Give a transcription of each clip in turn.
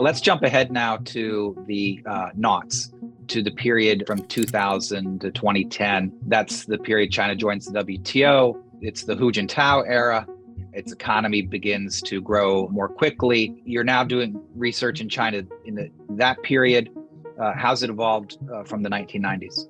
Let's jump ahead now to the knots, to the period from 2000 to 2010. That's the period China joins the WTO. It's the Hu Jintao era. Its economy begins to grow more quickly. You're now doing research in China in that period. How's it evolved from the 1990s?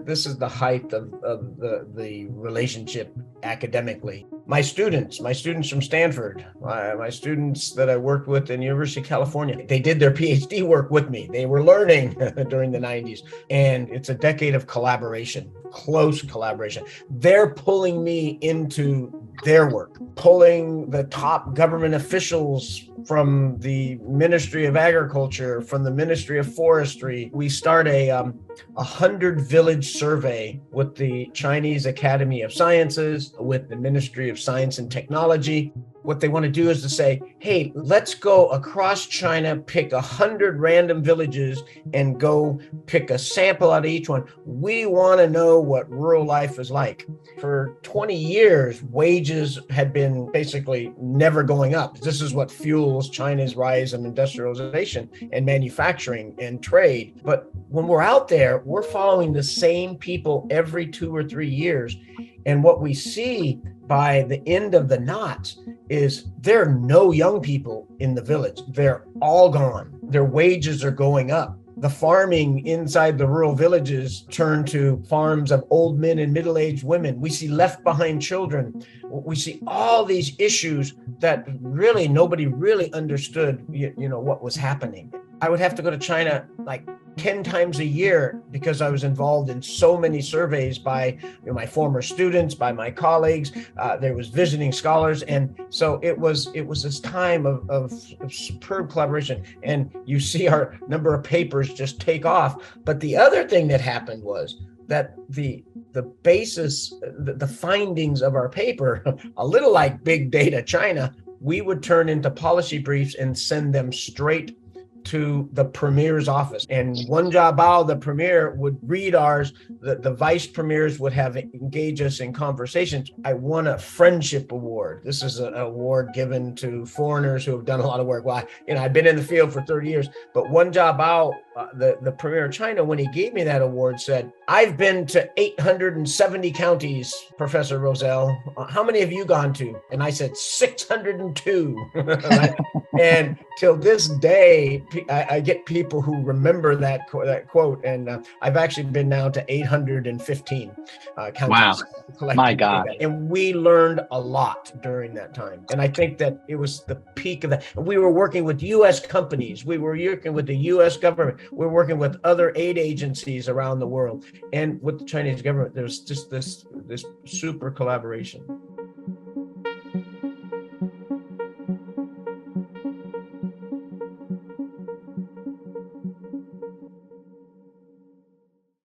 This is the height of the relationship academically. My students from Stanford, my students that I worked with in University of California, they did their PhD work with me. They were learning during the 90s. And it's a decade of collaboration, close collaboration. They're pulling me into their work, pulling the top government officials from the Ministry of Agriculture, from the Ministry of Forestry. We start a 100-village survey with the Chinese Academy of Sciences, with the Ministry of Science and Technology. What they want to do is to say, hey, let's go across China, pick 100 random villages and go pick a sample out of each one. We want to know what rural life is like. For 20 years, wages had been basically never going up. This is what fuels China's rise in industrialization and manufacturing and trade. But when we're out there, we're following the same people every 2 or 3 years. And what we see by the end of the knots is there are no young people in the village. They're all gone. Their wages are going up. The farming inside the rural villages turned to farms of old men and middle-aged women. We see left behind children. We see all these issues that really nobody really understood, what was happening. I would have to go to China like 10 times a year because I was involved in so many surveys by my former students, by my colleagues. There was visiting scholars. And so it was this time of superb collaboration. And you see our number of papers just take off. But the other thing that happened was that the basis, the findings of our paper, a little like big data China, we would turn into policy briefs and send them straight to the premier's office. And Wen Jiabao, the premier, would read ours. The vice premiers would have engage us in conversations. I won a friendship award. This is an award given to foreigners who have done a lot of work. Well, I've been in the field for 30 years, but Wen Jiabao, the premier of China, when he gave me that award, said, I've been to 870 counties, Professor Rozelle. How many have you gone to? And I said, 602. And till this day, I get people who remember that quote. And I've actually been now to 815 counties. Wow. My God. Data. And we learned a lot during that time. And I think that it was the peak of that. We were working with U.S. companies. We were working with the U.S. government. We're working with other aid agencies around the world. And with the Chinese government, there's just this super collaboration.